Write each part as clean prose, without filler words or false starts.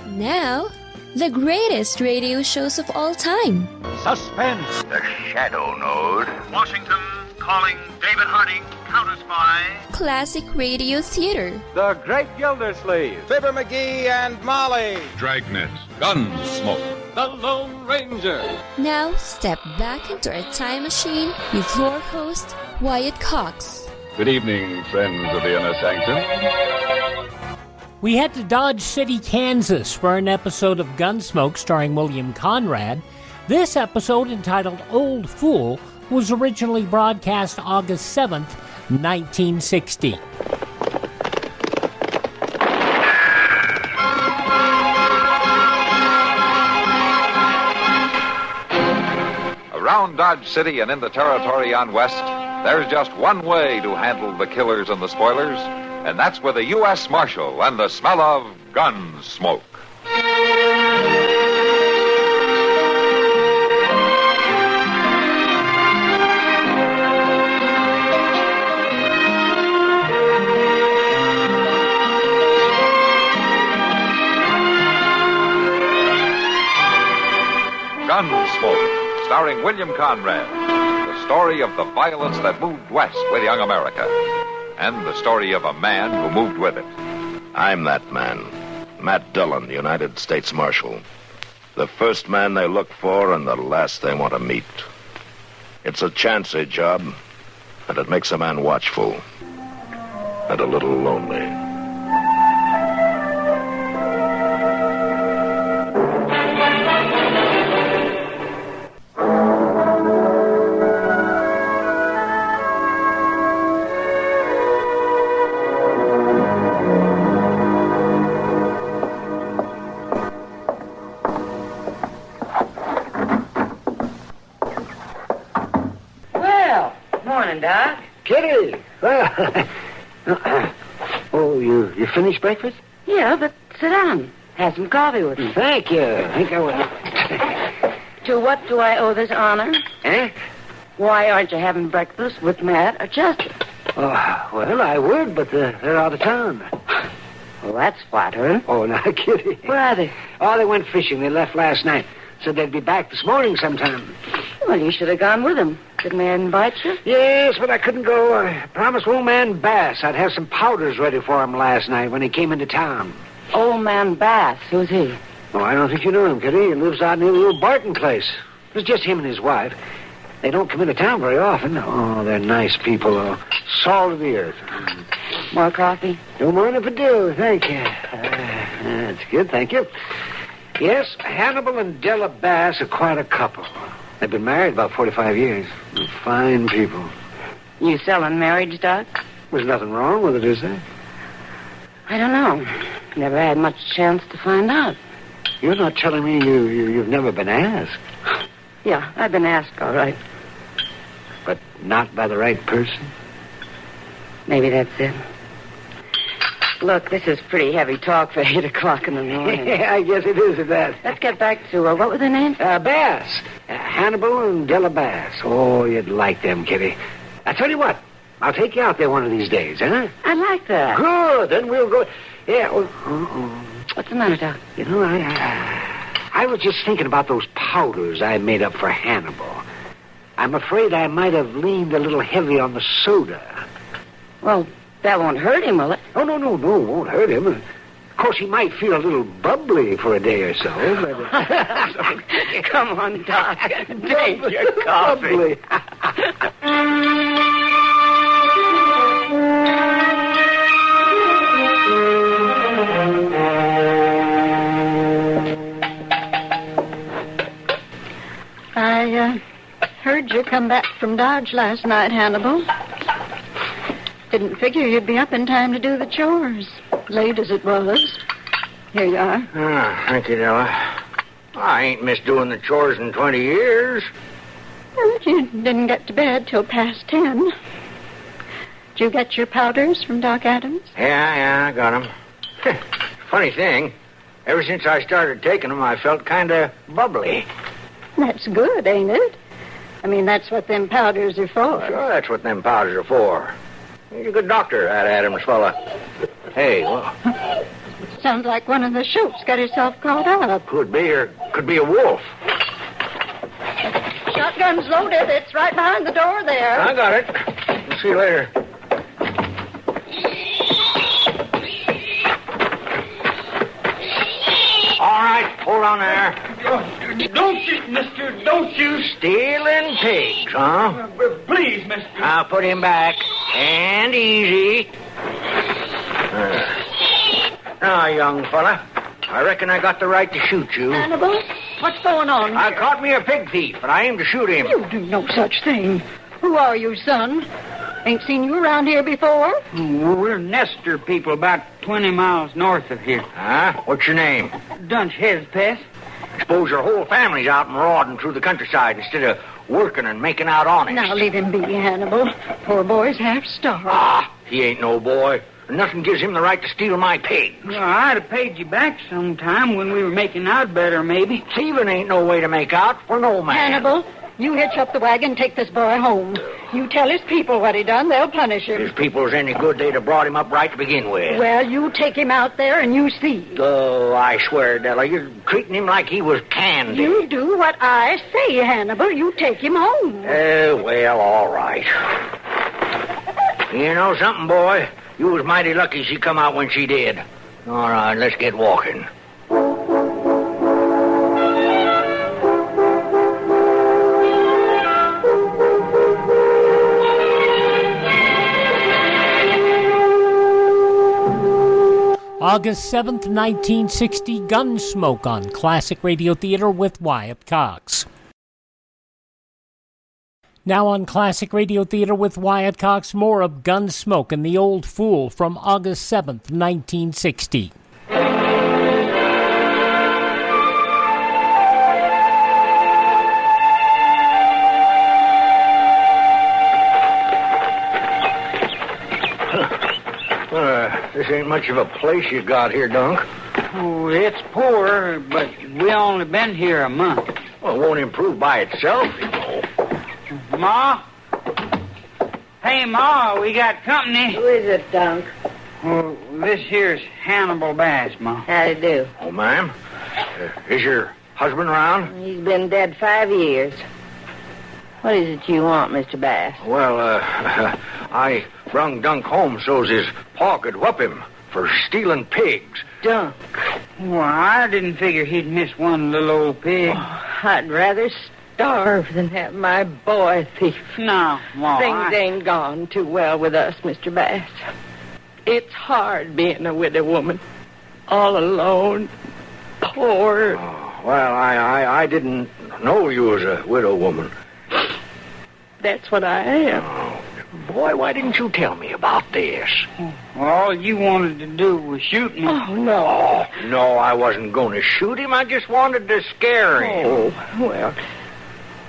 Now, the greatest radio shows of all time. Suspense. The Shadow Node. Washington calling David Harding, counter-spy. Classic radio theater. The Great Gildersleeve. Fibber McGee and Molly. Dragnet. Gunsmoke. The Lone Ranger. Now, step back into our time machine with your host, Wyatt Cox. Good evening, friends of the Inner Sanctum. We head to Dodge City, Kansas for an episode of Gunsmoke starring William Conrad. This episode, entitled Old Fool, was originally broadcast August 7th, 1960. Around Dodge City and in the territory on west, there's just one way to handle the killers and the spoilers, and that's with a U.S. Marshal and the smell of gun smoke. Gunsmoke, starring William Conrad. The story of the violence that moved west with young America. And the story of a man who moved with it. I'm that man. Matt Dillon, the United States Marshal. The first man they look for and the last they want to meet. It's a chancy job, and it makes a man watchful. And a little lonely. Doc. Kitty! Oh, you finished breakfast? Yeah, but sit down. Have some coffee with me. Thank you. Think I will. To what do I owe this honor? Eh? Why aren't you having breakfast with Matt or Chester? Oh, well, I would, but they're out of town. Well, that's flattering. Oh, now, Kitty. Where are they? Oh, they went fishing. They left last night. Said they'd be back this morning sometime. Well, you should have gone with them. Did Matt invite you? Yes, but I couldn't go. I promised old man Bass I'd have some powders ready for him last night when he came into town. Old man Bass? Who's he? Oh, I don't think you know him, Kitty. He lives out near the old Barton place. It's just him and his wife. They don't come into town very often. Oh, they're nice people, though. Salt of the earth. More coffee? Don't mind if I do. Thank you. That's good, thank you. Yes, Hannibal and Della Bass are quite a couple. They've been married about 45 years. Fine people. You selling marriage, Doc? There's nothing wrong with it, is there? I don't know. Never had much chance to find out. You're not telling me you've never been asked? Yeah, I've been asked, all right. But not by the right person? Maybe that's it. Look, this is pretty heavy talk for 8 o'clock in the morning. Yeah, I guess it is at that. Let's get back to, what were their names? Bass. Hannibal and Della Bass. Oh, you'd like them, Kitty. I tell you what, I'll take you out there one of these days, huh? I like that. Good, then we'll go... Yeah, What's the matter, Doc? You know, I was just thinking about those powders I made up for Hannibal. I'm afraid I might have leaned a little heavy on the soda. Well, that won't hurt him, will it? Oh, no, it won't hurt him. Of course, he might feel a little bubbly for a day or so, but... Come on, Doc. Take your coffee. Bubbly. I heard you come back from Dodge last night, Hannibal. Didn't figure you'd be up in time to do the chores, late as it was. Here you are. Thank you, Della. I ain't missed doing the chores in 20 years. But you didn't get to bed till past 10. Did you get your powders from Doc Adams? Yeah, I got them. Funny thing, ever since I started taking them, I felt kind of bubbly. That's good, ain't it? I mean, that's what them powders are for. Sure, that's what them powders are for. He's a good doctor, that Adams fella. Hey, Sounds like one of the shoots got himself caught up. Could be, or could be a wolf. Shotgun's loaded. It's right behind the door there. I got it. We'll see you later. All right, hold on there. Don't you, mister, don't you. Stealing pigs, huh? Please, mister. I'll put him back. And easy. Now, young fella, I reckon I got the right to shoot you. Hannibal, what's going on I here? caught me a pig thief, and I aim to shoot him. You do no such thing. Who are you, son? Ain't seen you around here before? We're Nestor people about 20 miles north of here. Huh? What's your name? Dunch Hezpeth. I suppose your whole family's out marauding through the countryside instead of working and making out honest. Now leave him be, Hannibal. Poor boy's half starved. Ah, he ain't no boy. Nothing gives him the right to steal my pigs. Well, I'd have paid you back sometime when we were making out better, maybe. Thieving ain't no way to make out for no man. Hannibal, you hitch up the wagon and take this boy home. You tell his people what he done, they'll punish him. If his people's any good, they'd have brought him up right to begin with. Well, you take him out there and you see. Oh, I swear, Della, you're treating him like he was candy. You do what I say, Hannibal. You take him home. Well, all right. You know something, boy? You was mighty lucky she come out when she did. All right, let's get walking. August 7th, 1960, Gunsmoke on Classic Radio Theater with Wyatt Cox. Now on Classic Radio Theater with Wyatt Cox, more of Gunsmoke and the Old Fool from August 7th, 1960. This ain't much of a place you got here, Dunk. Oh, it's poor, but we only been here a month. Well, it won't improve by itself, you know. Ma? Hey, Ma, we got company. Who is it, Dunk? Oh, this here's Hannibal Bass, Ma. How'd it do? Oh, ma'am. Is your husband around? He's been dead 5 years. What is it you want, Mr. Bass? Well, I brung Dunk home so's his paw could whoop him for stealing pigs. Dunk? Well, I didn't figure he'd miss one little old pig. Oh, I'd rather starve than have my boy thief. No, Ma. Things ain't gone too well with us, Mr. Bass. It's hard being a widow woman. All alone. Poor. Oh, well, I didn't know you was a widow woman. That's what I am. Oh, boy, why didn't you tell me about this? All you wanted to do was shoot me. Oh, no. Oh, no, I wasn't going to shoot him. I just wanted to scare him. Oh, well,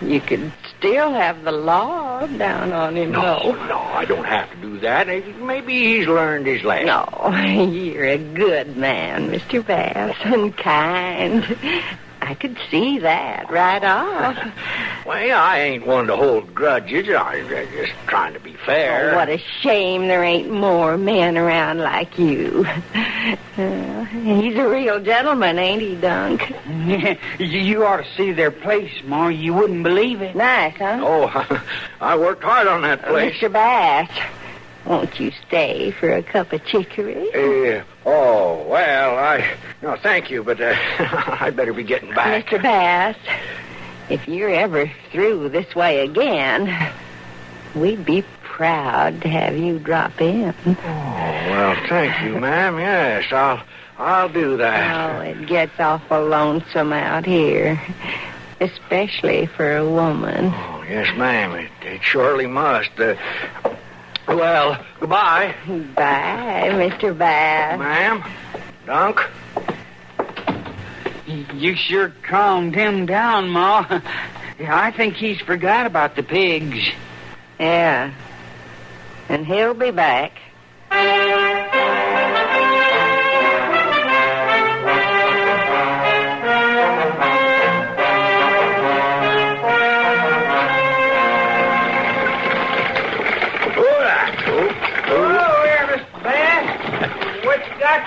you could still have the law down on him, No, though. I don't have to do that. Maybe he's learned his lesson. No, you're a good man, Mr. Bass, and kind. I could see that right off. Well, I ain't one to hold grudges. I'm just trying to be fair. Oh, what a shame there ain't more men around like you. He's a real gentleman, ain't he, Dunk? You ought to see their place, Ma. You wouldn't believe it. Nice, huh? Oh, I worked hard on that place. Mr. Bass, won't you stay for a cup of chicory? No, thank you, but I'd better be getting back. Mr. Bass, if you're ever through this way again, we'd be proud to have you drop in. Oh, well, thank you, ma'am. Yes, I'll do that. Oh, it gets awful lonesome out here, especially for a woman. Oh, yes, ma'am. It surely must. Well, goodbye. Bye, Mr. Bass. Ma'am? Dunk? You sure calmed him down, Ma. I think he's forgot about the pigs. Yeah. And he'll be back.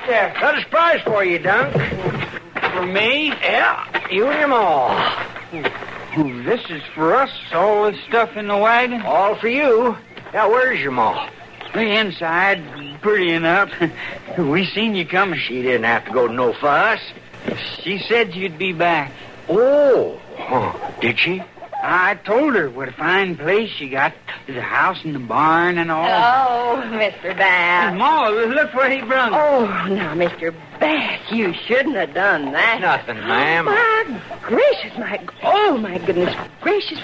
Got a surprise for you, Dunk. For me? Yeah, you and your ma. Ooh, this is for us, all this stuff in the wagon? All for you. Now, where's your ma? The inside, pretty enough. We seen you coming. She didn't have to go to no fuss. She said you'd be back. Oh, did she? I told her what a fine place she got. There's a house and a barn and all. Oh, Mr. Bass. Ma, look what he brung. Oh, now, Mr. Bass, you shouldn't have done that. Nothing, ma'am. My gracious, my goodness gracious,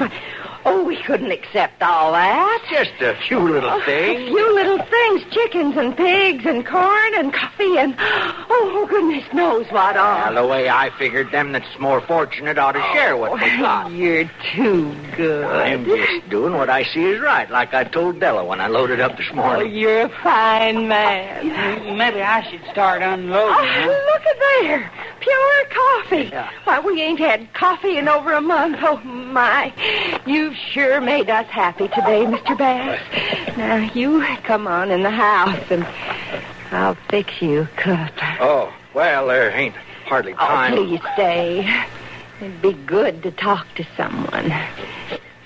Oh, we couldn't accept all that. Just a few little things. A few little things. Chickens and pigs and corn and coffee and, oh, goodness knows what all. Well, the way I figured them that's more fortunate ought to share what they got. You're too good. I'm just doing what I see is right, like I told Della when I loaded up this morning. Oh, you're a fine man. Maybe I should start unloading. Oh, look at there. Pure coffee. Yeah. Why, we ain't had coffee in over a month. Oh, my. You've sure made us happy today, Mr. Bass. Now, you come on in the house, and I'll fix you a cup. Oh, well, there ain't hardly time. Oh, please stay. It'd be good to talk to someone.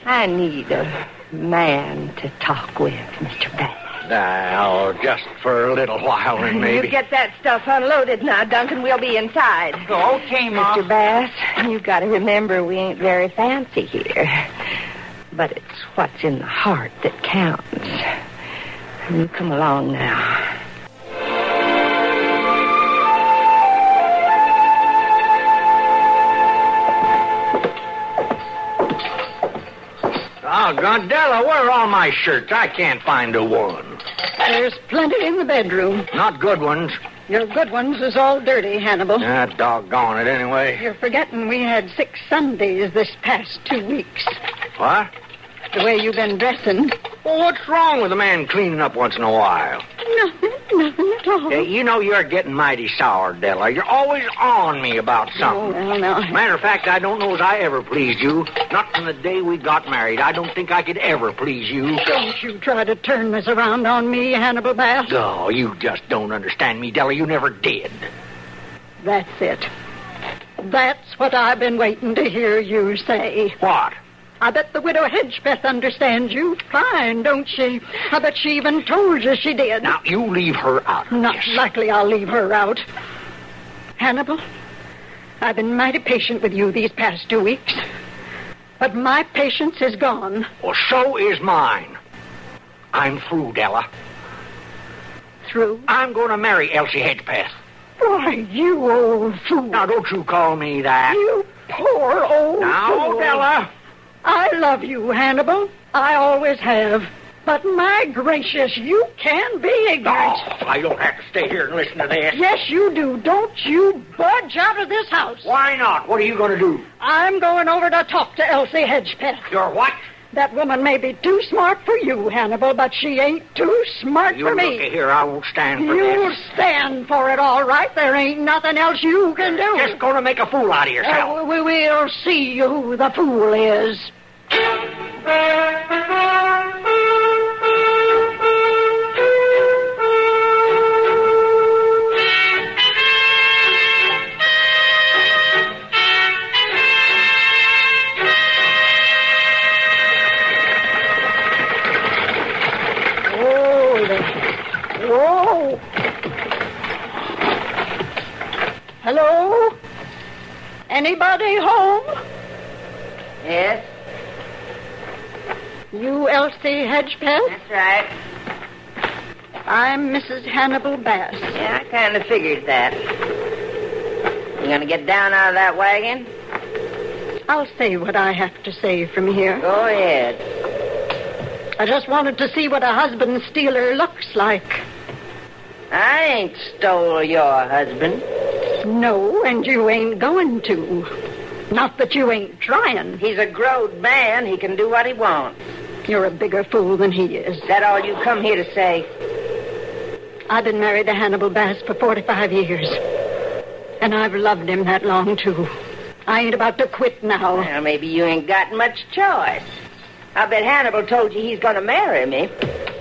I need a man to talk with, Mr. Bass. Now, just for a little while, and maybe... You get that stuff unloaded now, Duncan. We'll be inside. Okay, Ma. Mr. Bass, you've got to remember we ain't very fancy here. But it's what's in the heart that counts. You come along now. Oh, Gondella, where are all my shirts? I can't find a one. There's plenty in the bedroom. Not good ones. Your good ones is all dirty, Hannibal. Ah, doggone it, anyway. You're forgetting we had 6 Sundays this past 2 weeks. What? The way you've been dressing. Well, what's wrong with a man cleaning up once in a while? Nothing at all. You know you're getting mighty sour, Della. You're always on me about something. Oh, well, now. Matter of fact, I don't know as I ever pleased you. Not from the day we got married. I don't think I could ever please you. Don't you try to turn this around on me, Hannibal Bass. Oh, you just don't understand me, Della. You never did. That's it. That's what I've been waiting to hear you say. What? I bet the widow Hedgepeth understands you fine, don't she? I bet she even told you she did. Now, you leave her out of Not this. likely I'll leave her out. Hannibal, I've been mighty patient with you these past 2 weeks. But my patience is gone. Well, so is mine. I'm through, Della. Through? I'm going to marry Elsie Hedgepeth. Why, you old fool. Now, don't you call me that. You poor old Now, fool. Della. I love you, Hannibal. I always have. But my gracious, you can be ignorant. Oh, I don't have to stay here and listen to this. Yes, you do. Don't you budge out of this house. Why not? What are you going to do? I'm going over to talk to Elsie Hedgepeth. You're what? That woman may be too smart for you, Hannibal, but she ain't too smart You for me. look here, I won't stand for You'll this. stand for it, all right. There ain't nothing else you can do. Just going to make a fool out of yourself. We'll see who the fool is. Whoa. Hello? Anybody home? Yes, You Elsie Hedgepeth? that's right. I'm Mrs. Hannibal Bass. Yeah, I kind of figured that. You gonna get down out of that wagon? I'll say what I have to say from here. Go ahead. I just wanted to see what a husband stealer looks like. I ain't stole your husband. No, and you ain't going to. Not that you ain't trying. He's a grown man. He can do what he wants. You're a bigger fool than he is. Is that all you come here to say? I've been married to Hannibal Bass for 45 years. And I've loved him that long, too. I ain't about to quit now. Well, maybe you ain't got much choice. I bet Hannibal told you he's going to marry me.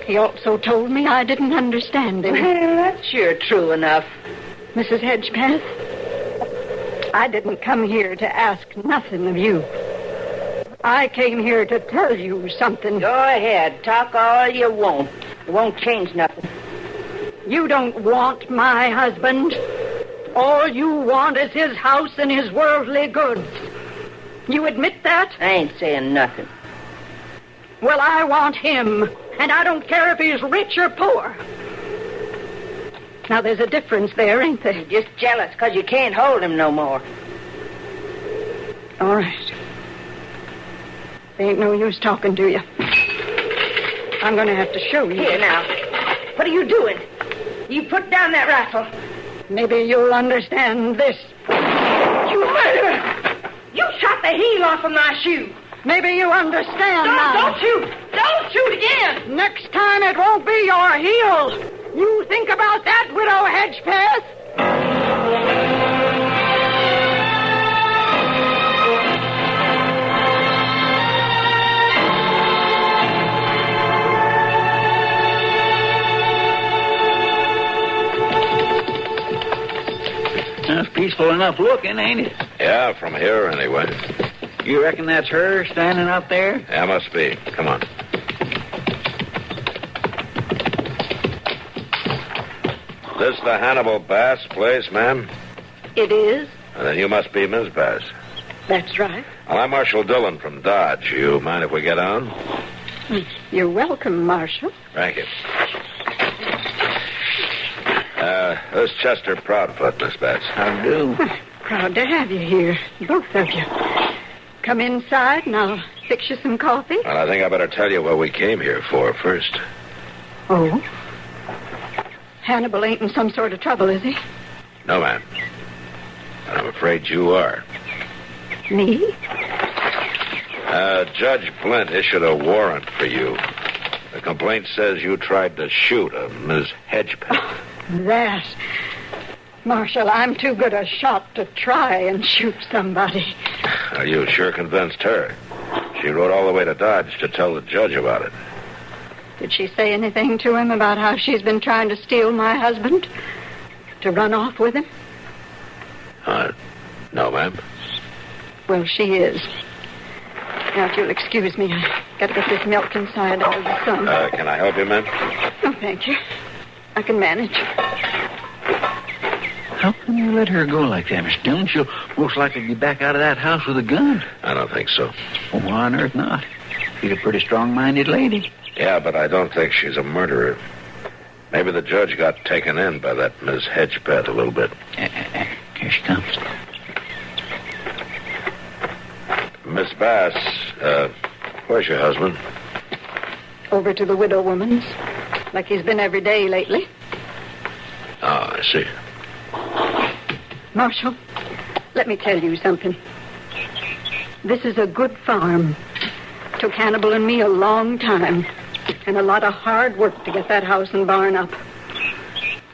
He also told me I didn't understand him. Well, that's sure true enough. Mrs. Hedgepath, I didn't come here to ask nothing of you. I came here to tell you something. Go ahead. Talk all you want. It won't change nothing. You don't want my husband. All you want is his house and his worldly goods. You admit that? I ain't saying nothing. Well, I want him, and I don't care if he's rich or poor. Now, there's a difference there, ain't there? You're just jealous because you can't hold him no more. All right. There ain't no use talking to you. I'm going to have to show you. Here, now. What are you doing? You put down that rifle. Maybe you'll understand this. You murderer! You shot the heel off of my shoe. Maybe you understand now. Don't shoot! Don't shoot again! Next time it won't be your heel. You think about that, Widow Hedgepath? That's peaceful enough looking, ain't it? Yeah, from here anyway. You reckon that's her standing up there? Yeah, must be. Come on. This the Hannibal Bass place, ma'am? It is. And then you must be Miss Bass. That's right. Well, I'm Marshal Dillon from Dodge. You mind if we get on? You're welcome, Marshal. Thank you. This is Chester Proudfoot, Miss Bass. How do? Proud to have you here, both of you. Come inside and I'll fix you some coffee. Well, I think I better tell you what we came here for first. Oh? Hannibal ain't in some sort of trouble, is he? No, ma'am. But I'm afraid you are. Me? Judge Blint issued a warrant for you. The complaint says you tried to shoot a Miss Hedgepath. That. Marshal, I'm too good a shot to try and shoot somebody. Are you sure convinced her? She rode all the way to Dodge to tell the judge about it. Did she say anything to him about how she's been trying to steal my husband? To run off with him? No, ma'am. Well, she is. Now, if you'll excuse me, I gotta get this milk inside out of the sun. Can I help you, ma'am? Oh, thank you. I can manage. How can you let her go like that, Mr. Dillon? She'll most likely be back out of that house with a gun. I don't think so. Well, why on earth not? She's a pretty strong-minded lady. Yeah, but I don't think she's a murderer. Maybe the judge got taken in by that Miss Hedgepath a little bit. Here she comes. Miss Bass, where's your husband? Over to the widow woman's, like he's been every day lately. Oh, I see. Marshal, let me tell you something. This is a good farm. Took Hannibal and me a long time, and a lot of hard work to get that house and barn up.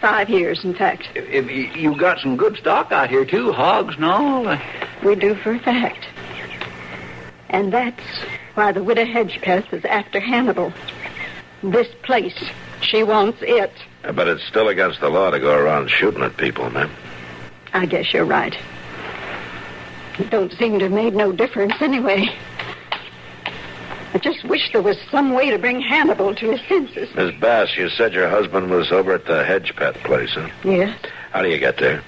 5 years, in fact. You got some good stock out here, too, hogs and all. We do for a fact. And that's why the widow Hedgepath is after Hannibal. This place, she wants it. But it's still against the law to go around shooting at people, ma'am. I guess you're right. It don't seem to have made no difference anyway. I just wish there was some way to bring Hannibal to his senses. Miss Bass, you said your husband was over at the Hedgepath place, huh? Yes. How do you get there?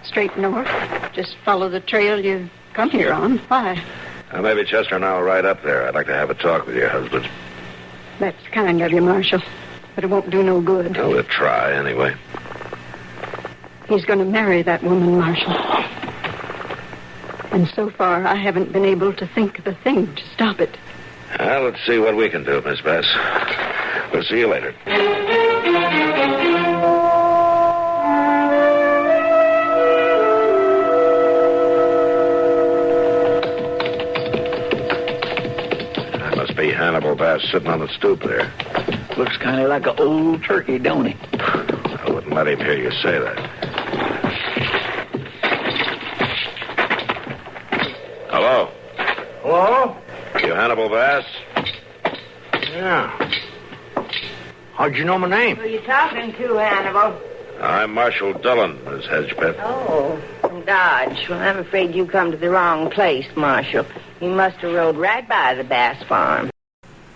Straight north. Just follow the trail you come here on. Why? Maybe Chester and I will ride up there. I'd like to have a talk with your husband. That's kind of you, Marshal. But it won't do no good. Oh, we'll try, anyway. He's going to marry that woman, Marshal. And so far, I haven't been able to think of a thing to stop it. Well, let's see what we can do, Miss Bass. We'll see you later. That must be Hannibal Bass sitting on the stoop there. Looks kind of like an old turkey, don't he? I wouldn't let him hear you say that. Hello? Hello? You Hannibal Bass? Yeah. How'd you know my name? Who are you talking to, Hannibal? I'm Marshal Dillon, Miss Hedgepeth. Oh, from Dodge. Well, I'm afraid you come to the wrong place, Marshal. You must have rode right by the Bass farm.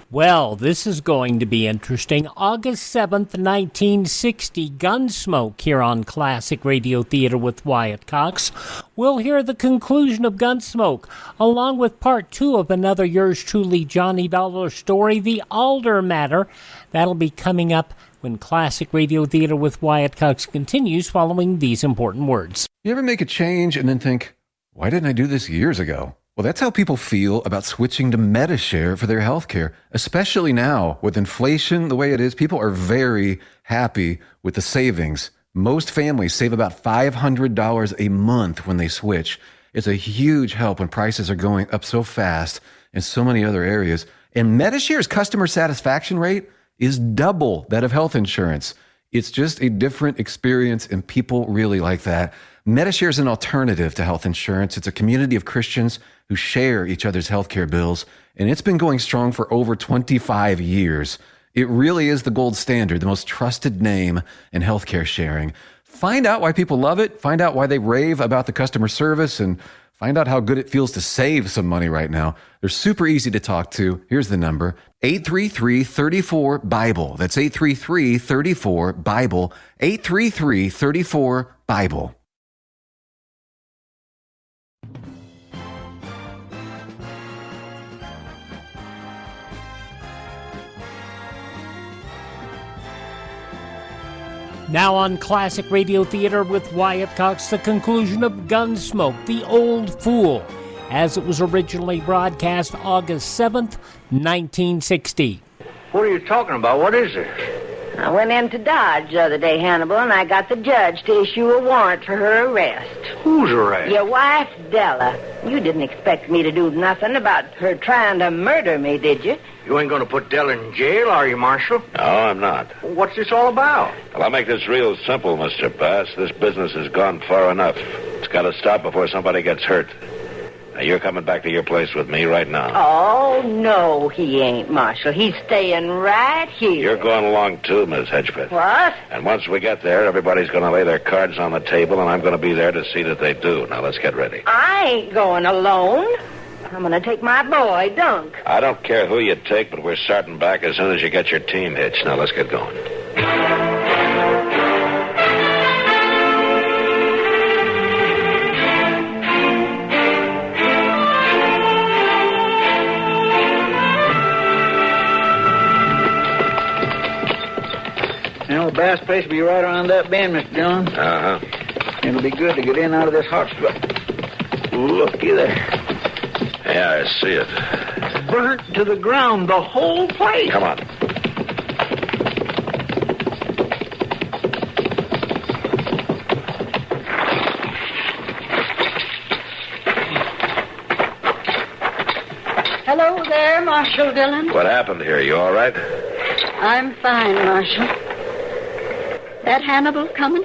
Well, this is going to be interesting. August 7th, 1960, Gunsmoke here on Classic Radio Theater with Wyatt Cox. We'll hear the conclusion of Gunsmoke, along with part 2 of another yours truly Johnny Dollar story, The Alder Matter. That'll be coming up when Classic Radio Theater with Wyatt Cox continues following these important words. You ever make a change and then think, why didn't I do this years ago? Well, that's how people feel about switching to MediShare for their health care, especially now with inflation the way it is. People are very happy with the savings. Most families save about $500 a month when they switch. It's a huge help when prices are going up so fast in so many other areas. And MediShare's customer satisfaction rate is double that of health insurance. It's just a different experience, and people really like that. MediShare is an alternative to health insurance. It's a community of Christians who share each other's healthcare bills, and it's been going strong for over 25 years. It really is the gold standard, the most trusted name in healthcare sharing. Find out why people love it, find out why they rave about the customer service, and find out how good it feels to save some money right now. They're super easy to talk to. Here's the number, 833-34-BIBLE. That's 833-34-BIBLE, 833-34-BIBLE. Now on Classic Radio Theater with Wyatt Cox, the conclusion of Gunsmoke, The Old Fool, as it was originally broadcast August 7th, 1960. What are you talking about? What is it? I went into Dodge the other day, Hannibal, and I got the judge to issue a warrant for her arrest. Whose arrest? Your wife, Della. You didn't expect me to do nothing about her trying to murder me, did you? You ain't going to put Della in jail, are you, Marshal? No, I'm not. What's this all about? Well, I'll make this real simple, Mr. Bass. This business has gone far enough. It's got to stop before somebody gets hurt. Now, you're coming back to your place with me right now. Oh, no, he ain't, Marshal. He's staying right here. You're going along, too, Miss Hedgepeth. What? And once we get there, everybody's going to lay their cards on the table, and I'm going to be there to see that they do. Now, let's get ready. I ain't going alone. I'm going to take my boy, Dunk. I don't care who you take, but we're starting back as soon as you get your team hitched. Now, let's get going. You know, Bass Place will be right around that bend, Mr. Dillon. Uh-huh. It'll be good to get in out of this hot spot. Looky there. Yeah, I see it. Burnt to the ground, the whole place. Come on. Hello there, Marshal Dillon. What happened here? You all right? I'm fine, Marshal. That Hannibal coming?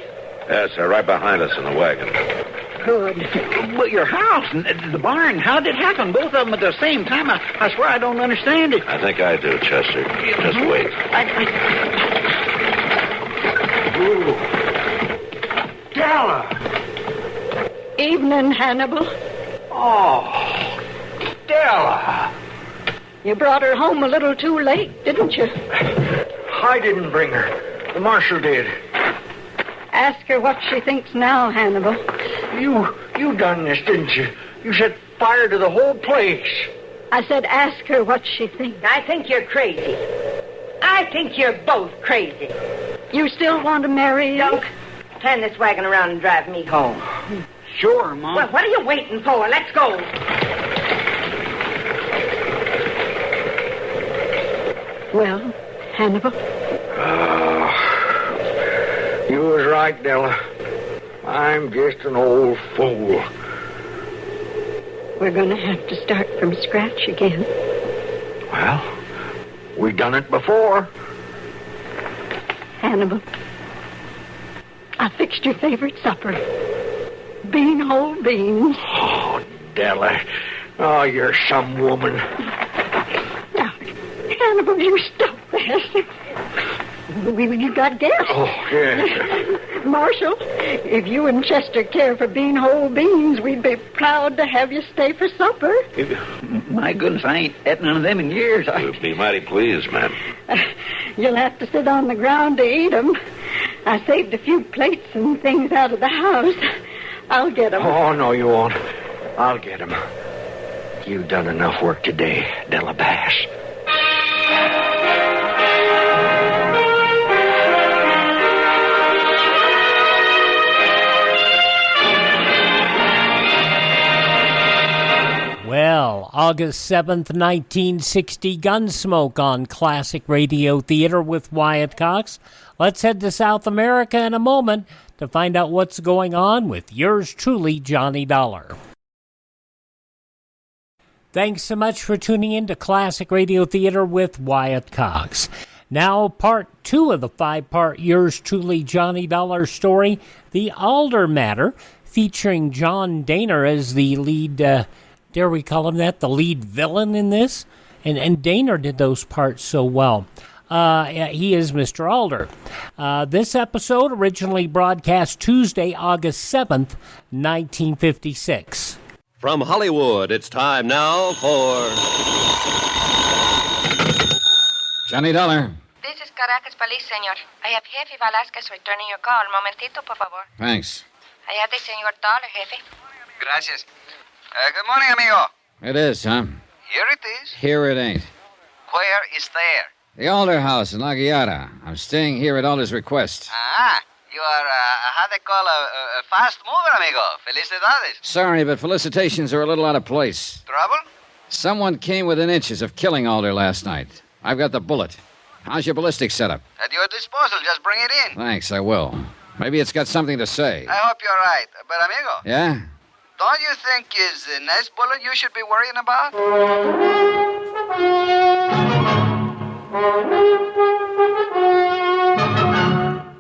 Yes, they're right behind us in the wagon. Good. But your house and the barn, how did it happen? Both of them at the same time? I swear I don't understand it. I think I do, Chester. Just wait. Ooh. Della! Evening, Hannibal. Oh, Della! You brought her home a little too late, didn't you? I didn't bring her. The marshal did. Ask her what she thinks now, Hannibal. You done this, didn't you? You set fire to the whole place. I said ask her what she thinks. I think you're crazy. I think you're both crazy. You still want to marry her? Dunk, turn this wagon around and drive me home. Sure, Mom. Well, what are you waiting for? Let's go. Well, Hannibal? You was right, Della. I'm just an old fool. We're going to have to start from scratch again. Well, we done it before. Hannibal, I fixed your favorite supper. Whole beans. Oh, Della. Oh, you're some woman. Now, Hannibal, you stop this. We got guests. Oh, yeah. Marshal, if you and Chester care for bean whole beans, we'd be proud to have you stay for supper. My goodness, I ain't had none of them in years. We'll be mighty pleased, ma'am. You'll have to sit on the ground to eat 'em. I saved a few plates and things out of the house. I'll get 'em. Oh, no, you won't. I'll get him. You've done enough work today, Della Bass. Well, August 7th, 1960, Gunsmoke on Classic Radio Theater with Wyatt Cox. Let's head to South America in a moment to find out what's going on with yours truly, Johnny Dollar. Thanks so much for tuning in to Classic Radio Theater with Wyatt Cox. Now, part 2 of the 5-part yours truly, Johnny Dollar story, The Alder Matter, featuring John Dehner as the lead, dare we call him that, the lead villain in this? And Dehner did those parts so well. He is Mr. Alder. This episode originally broadcast Tuesday, August 7th, 1956. From Hollywood, it's time now for... Johnny Dollar. This is Caracas Police, senor. I have Jefe Velasquez returning your call. Momentito, por favor. Thanks. I have the senor Dollar, Jefe. Gracias. Good morning, amigo. It is, huh? Here it is. Here it ain't. Where is there? The Alder House in La Guiara. I'm staying here at Alder's request. Ah, you are, how they call a fast mover, amigo. Felicidades. Sorry, but felicitations are a little out of place. Trouble? Someone came within inches of killing Alder last night. I've got the bullet. How's your ballistic setup? At your disposal. Just bring it in. Thanks, I will. Maybe it's got something to say. I hope you're right. But, amigo. Yeah? Don't you think is the next bullet you should be worrying about?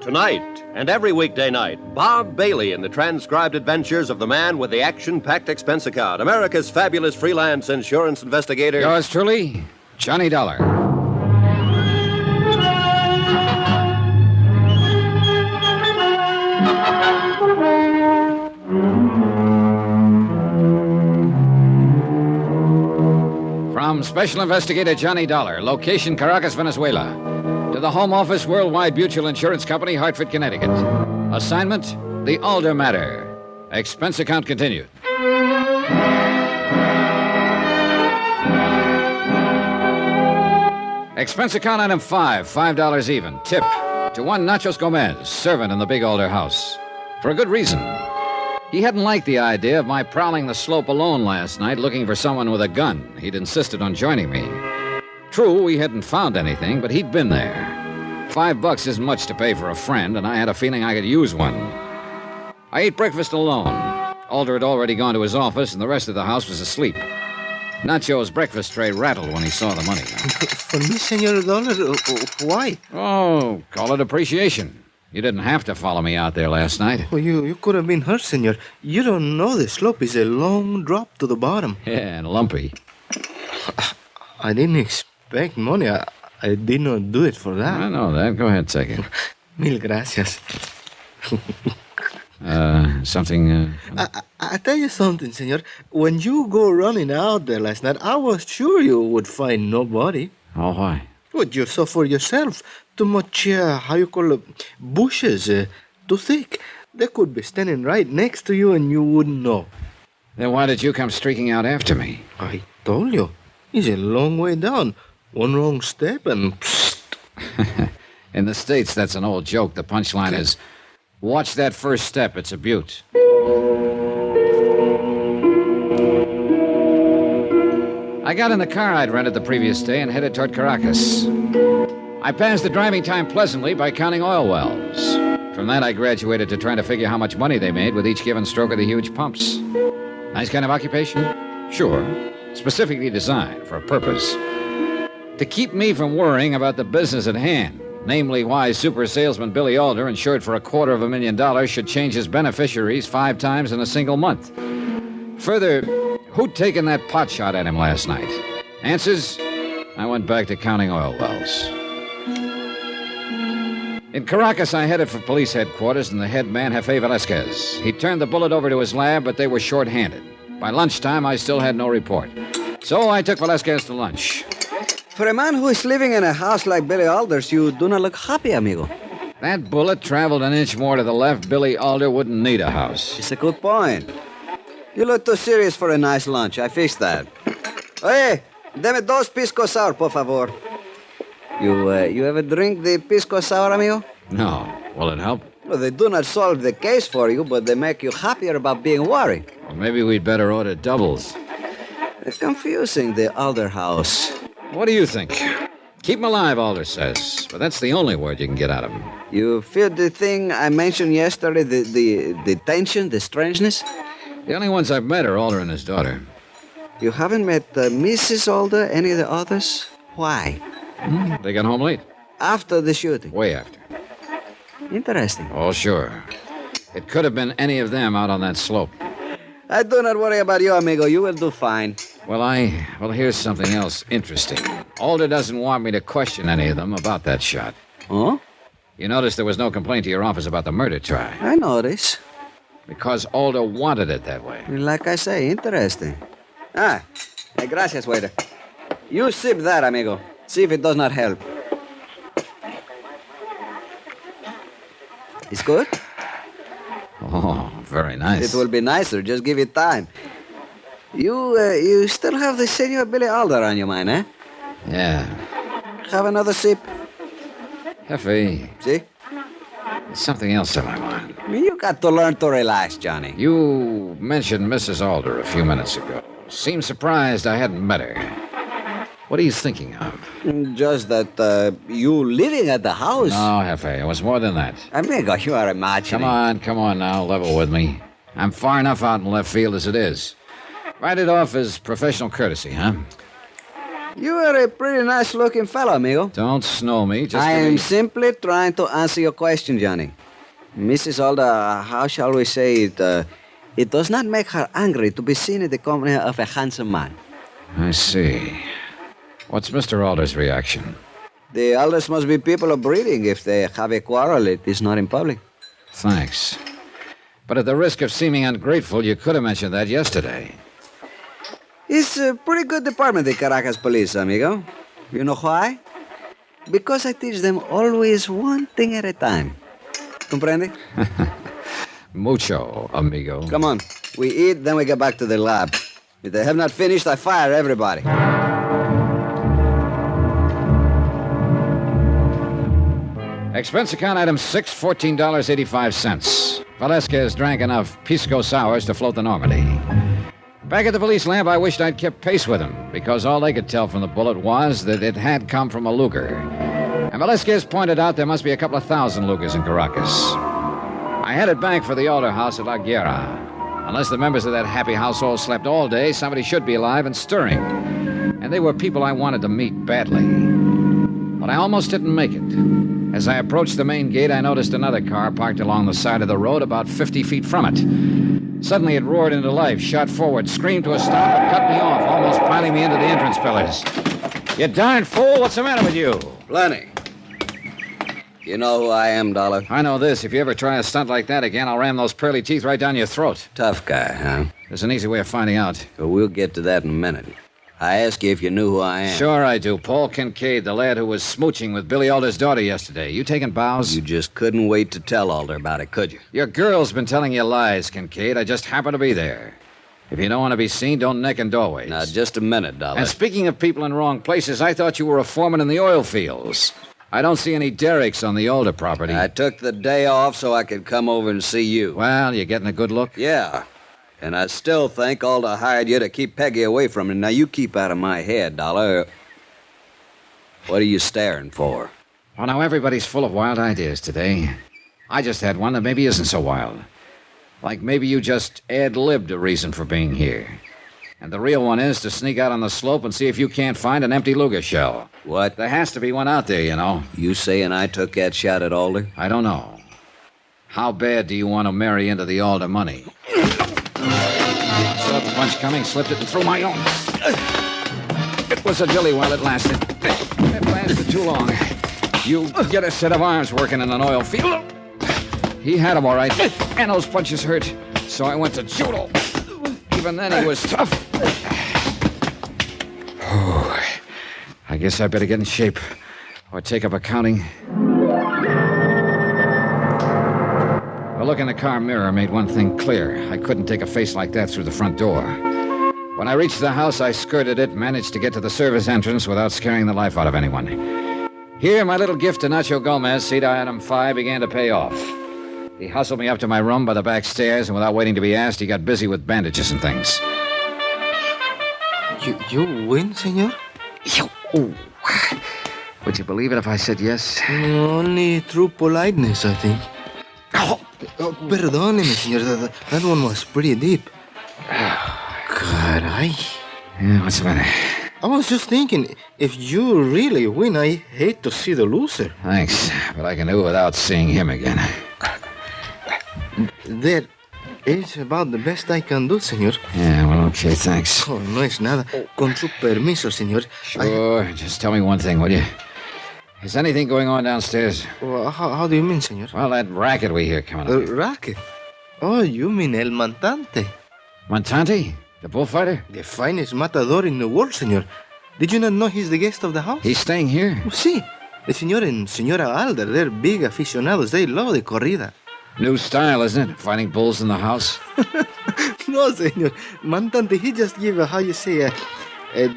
Tonight and every weekday night, Bob Bailey in the transcribed adventures of the man with the action-packed expense account, America's fabulous freelance insurance investigator. Yours truly, Johnny Dollar. From Special Investigator Johnny Dollar, location Caracas, Venezuela, to the Home Office, Worldwide Mutual Insurance Company, Hartford, Connecticut. Assignment, The Alder Matter. Expense account continued. Expense account item 5, $5 even. Tip to one Nachos Gomez, servant in the big Alder house. For a good reason. He hadn't liked the idea of my prowling the slope alone last night looking for someone with a gun. He'd insisted on joining me. True, we hadn't found anything, but he'd been there. $5 isn't much to pay for a friend, and I had a feeling I could use one. I ate breakfast alone. Alder had already gone to his office, and the rest of the house was asleep. Nacho's breakfast tray rattled when he saw the money. For me, Senor Dollar, why? Oh, call it appreciation. You didn't have to follow me out there last night. Well, you could have been hurt, Senor. You don't know the slope is a long drop to the bottom. Yeah, and lumpy. I didn't expect money. I did not do it for that. I know that. Go ahead, take it. Mil gracias. Something... I tell you something, Senor. When you go running out there last night, I was sure you would find nobody. Oh, why? Well, you saw for yourself. Too much, how you call it, bushes, too thick. They could be standing right next to you and you wouldn't know. Then why did you come streaking out after me? I told you. It's a long way down. One wrong step and... In the States, that's an old joke. The punchline is, watch that first step. It's a beaut. I got in the car I'd rented the previous day and headed toward Caracas. I passed the driving time pleasantly by counting oil wells. From that, I graduated to trying to figure how much money they made with each given stroke of the huge pumps. Nice kind of occupation? Sure. Specifically designed for a purpose. To keep me from worrying about the business at hand, namely why super salesman Billy Alder, insured for $250,000, should change his beneficiaries 5 times in a single month. Further, who'd taken that pot shot at him last night? Answers? I went back to counting oil wells. In Caracas, I headed for police headquarters and the head man, Jefe Velasquez. He turned the bullet over to his lab, but they were short-handed. By lunchtime, I still had no report. So I took Velasquez to lunch. For a man who is living in a house like Billy Alder's, you do not look happy, amigo. That bullet traveled an inch more to the left. Billy Alder wouldn't need a house. It's a good point. You look too serious for a nice lunch. I fixed that. Oye, deme dos pisco sour, por favor. You ever drink the pisco sour, amigo? No. Will it help? Well, they do not solve the case for you, but they make you happier about being worried. Well, maybe we'd better order doubles. It's confusing, the Alder house. What do you think? Keep him alive, Alder says. But that's the only word you can get out of him. You feel the thing I mentioned yesterday, the tension, the strangeness? The only ones I've met are Alder and his daughter. You haven't met Mrs. Alder, any of the others? Why? They got home late. After the shooting? Way after. Interesting. Oh, sure. It could have been any of them out on that slope. I do not worry about you, amigo. You will do fine. Well, here's something else interesting. Alder doesn't want me to question any of them about that shot. Huh? You noticed there was no complaint to your office about the murder try. I notice. Because Alder wanted it that way. Like I say, interesting. Gracias, waiter. You sip that, amigo. See if it does not help. It's good? Oh, very nice. It will be nicer. Just give it time. You still have the Senor Billy Alder on your mind, eh? Yeah. Have another sip. Jefe. See? There's something else on my mind. You got to learn to relax, Johnny. You mentioned Mrs. Alder a few minutes ago. Seemed surprised I hadn't met her. What are you thinking of? Just that you living at the house. No, Jefe, it was more than that. Amigo, you are imagining. Come on now, level with me. I'm far enough out in left field as it is. Write it off as professional courtesy, huh? You are a pretty nice-looking fellow, amigo. Don't snow me. I am simply trying to answer your question, Johnny. Mrs. Alder, how shall we say it? It does not make her angry to be seen in the company of a handsome man. I see. What's Mr. Alder's reaction? The Alders must be people of breeding. If they have a quarrel, it is not in public. Thanks. But at the risk of seeming ungrateful, you could have mentioned that yesterday. It's a pretty good department, the Caracas police, amigo. You know why? Because I teach them always one thing at a time. Comprende? Mucho, amigo. Come on. We eat, then we get back to the lab. If they have not finished, I fire everybody. Expense account item 6, $14.85. Velasquez drank enough pisco sours to float the Normandy. Back at the police lab, I wished I'd kept pace with him, because all they could tell from the bullet was that it had come from a Luger. And Velasquez pointed out there must be a couple of thousand Lugers in Caracas. I headed back for the Alder house at La Guerra. Unless the members of that happy household slept all day, somebody should be alive and stirring. And they were people I wanted to meet badly. But I almost didn't make it. As I approached the main gate, I noticed another car parked along the side of the road about 50 feet from it. Suddenly it roared into life, shot forward, screamed to a stop, and cut me off, almost piling me into the entrance pillars. You darn fool, what's the matter with you? Plenty. You know who I am, Dollar? I know this. If you ever try a stunt like that again, I'll ram those pearly teeth right down your throat. Tough guy, huh? There's an easy way of finding out. Well, we'll get to that in a minute. I asked you if you knew who I am. Sure I do. Paul Kincaid, the lad who was smooching with Billy Alder's daughter yesterday. You taking bows? You just couldn't wait to tell Alder about it, could you? Your girl's been telling you lies, Kincaid. I just happened to be there. If you don't want to be seen, don't neck in doorways. Now, just a minute, Dollar. And speaking of people in wrong places, I thought you were a foreman in the oil fields. I don't see any derricks on the Alder property. I took the day off so I could come over and see you. Well, you getting a good look? Yeah. And I still think Alder hired you to keep Peggy away from him. Now, you keep out of my head, Dollar. What are you staring for? Well, now, everybody's full of wild ideas today. I just had one that maybe isn't so wild. Like maybe you just ad-libbed a reason for being here. And the real one is to sneak out on the slope and see if you can't find an empty Luger shell. What? There has to be one out there, you know. You saying I took that shot at Alder? I don't know. How bad do you want to marry into the Alder money? Saw the punch coming, slipped it, and threw my own. It was a dilly while it lasted. It lasted too long. You get a set of arms working in an oil field. He had them all right, and those punches hurt, so I went to judo. Even then, he was tough. I guess I better get in shape or take up accounting. A look in the car mirror made one thing clear. I couldn't take a face like that through the front door. When I reached the house, I skirted it, managed to get to the service entrance without scaring the life out of anyone. Here, my little gift to Nacho Gomez, seat item 5, began to pay off. He hustled me up to my room by the back stairs, and without waiting to be asked, he got busy with bandages and things. You win, senor? Oh. Would you believe it if I said yes? Only through politeness, I think. Perdóneme, senor. That one was pretty deep. Caray. Yeah, what's the matter? I was just thinking, if you really win, I hate to see the loser. Thanks, but I can do it without seeing him again. That is about the best I can do, senor. Yeah, well, okay, thanks. Oh, no es nada. Con su permiso, senor. Sure, just tell me one thing, will you? Is anything going on downstairs? Well, how do you mean, senor? Well, that racket we hear coming up. The racket? Oh, you mean El Montante. Montante? The bullfighter? The finest matador in the world, senor. Did you not know he's the guest of the house? He's staying here? Oh, sí. The senor and senora Alder, they're big aficionados. They love the corrida. New style, isn't it? Fighting bulls in the house? No, senor. Montante, he just gave a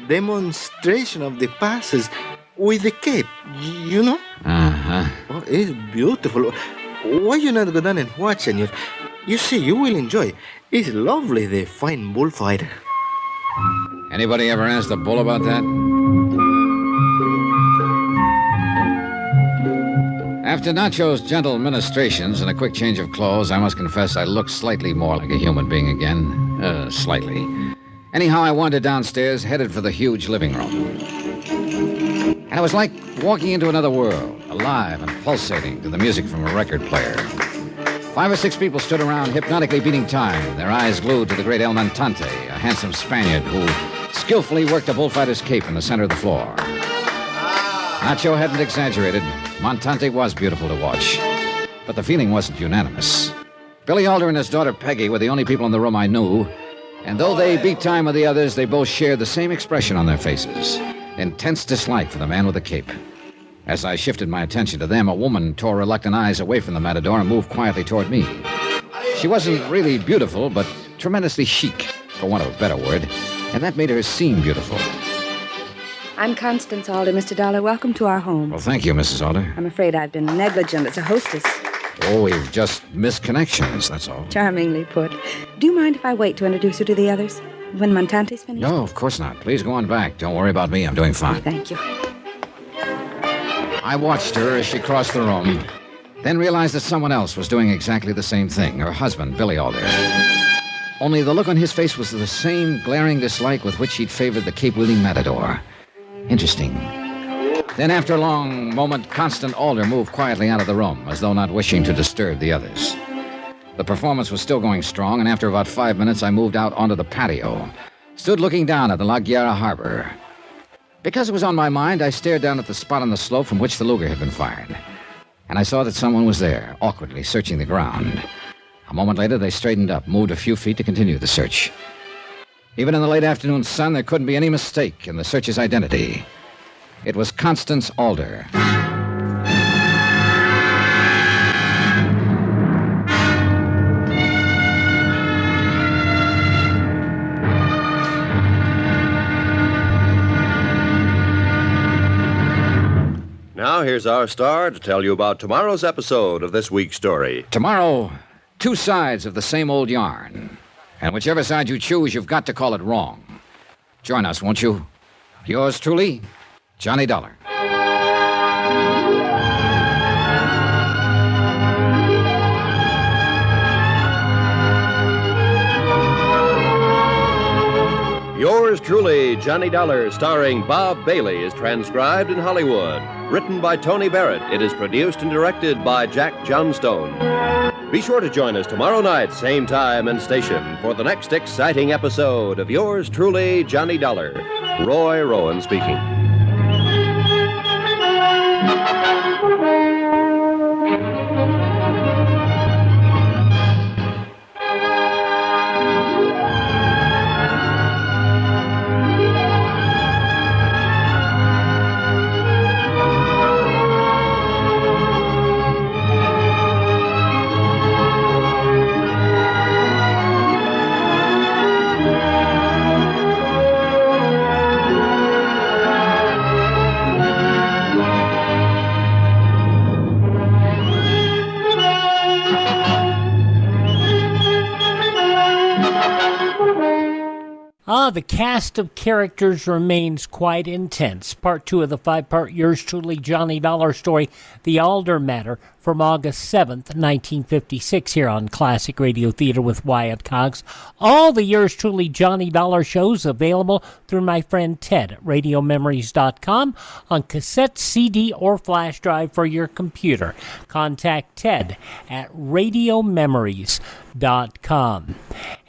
demonstration of the passes with the cape, you know? Uh-huh. Oh, it's beautiful. Why you not go down and watch, senor? You see, you will enjoy. It's lovely, the fine bullfighter. Anybody ever asked the bull about that? After Nacho's gentle ministrations and a quick change of clothes, I must confess I looked slightly more like a human being again. Slightly. Anyhow, I wandered downstairs, headed for the huge living room. And it was like walking into another world, alive and pulsating to the music from a record player. 5 or 6 people stood around, hypnotically beating time, their eyes glued to the great El Montante, a handsome Spaniard who skillfully worked a bullfighter's cape in the center of the floor. Nacho hadn't exaggerated. Montante was beautiful to watch. But the feeling wasn't unanimous. Billy Alder and his daughter Peggy were the only people in the room I knew, and though they beat time with the others, they both shared the same expression on their faces. Intense dislike for the man with the cape. As I shifted my attention to them, a woman tore reluctant eyes away from the matador and moved quietly toward me. She wasn't really beautiful, but tremendously chic, for want of a better word, and that made her seem beautiful. I'm Constance Alder, Mr. Dollar. Welcome to our home. Well, thank you, Mrs. Alder. I'm afraid I've been negligent as a hostess. Oh, we've just missed connections, that's all. Charmingly put. Do you mind if I wait to introduce you to the others? When Montante's finished? No, of course not. Please go on back. Don't worry about me. I'm doing fine. Thank you. I watched her as she crossed the room, then realized that someone else was doing exactly the same thing, her husband, Billy Alder. Only the look on his face was the same glaring dislike with which he'd favored the cape-wielding matador. Interesting. Then, after a long moment, Constant Alder moved quietly out of the room, as though not wishing to disturb the others. The performance was still going strong, and after about 5 minutes, I moved out onto the patio, stood looking down at the La Guerra harbor. Because it was on my mind, I stared down at the spot on the slope from which the Luger had been fired. And I saw that someone was there, awkwardly searching the ground. A moment later, they straightened up, moved a few feet to continue the search. Even in the late afternoon sun, there couldn't be any mistake in the searcher's identity. It was Constance Alder. Now, here's our star to tell you about tomorrow's episode of this week's story. Tomorrow, 2 sides of the same old yarn. And whichever side you choose, you've got to call it wrong. Join us, won't you? Yours truly, Johnny Dollar. Yours truly, Johnny Dollar, starring Bob Bailey, is transcribed in Hollywood. Written by Tony Barrett, it is produced and directed by Jack Johnstone. Be sure to join us tomorrow night, same time and station, for the next exciting episode of Yours truly, Johnny Dollar. Roy Rowan speaking. The cast of characters remains quite intense. Part 2 of the 5-part Yours Truly Johnny Dollar story, The Alder Matter, from August 7th, 1956, here on Classic Radio Theater with Wyatt Cox. All the Yours Truly Johnny Dollar shows available through my friend Ted at RadioMemories.com on cassette, CD, or flash drive for your computer. Contact Ted at RadioMemories.com.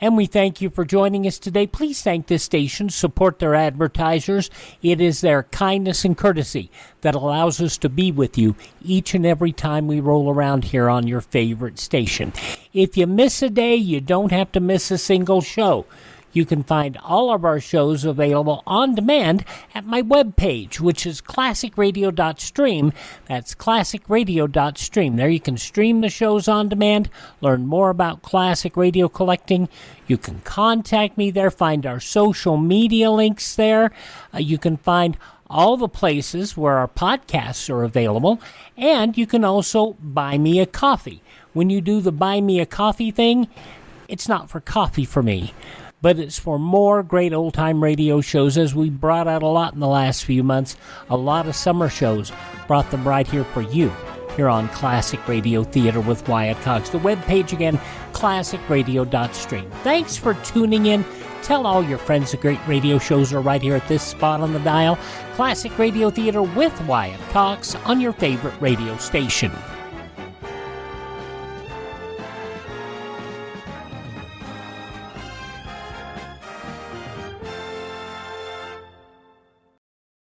And we thank you for joining us today. Please thank this station, support their advertisers. It is their kindness and courtesy that allows us to be with you each and every time we roll around here on your favorite station. If you miss a day, you don't have to miss a single show. You can find all of our shows available on demand at my webpage, which is classicradio.stream. That's classicradio.stream. There you can stream the shows on demand, learn more about classic radio collecting. You can contact me there, find our social media links there. You can find all the places where our podcasts are available, and you can also buy me a coffee. When you do the buy me a coffee thing, it's not for coffee for me, but it's for more great old-time radio shows, as we brought out a lot in the last few months. A lot of summer shows, brought them right here for you, here on Classic Radio Theater with Wyatt Cox. The webpage again, classicradio.stream. Thanks for tuning in. Tell all your friends the great radio shows are right here at this spot on the dial. Classic Radio Theater with Wyatt Cox on your favorite radio station.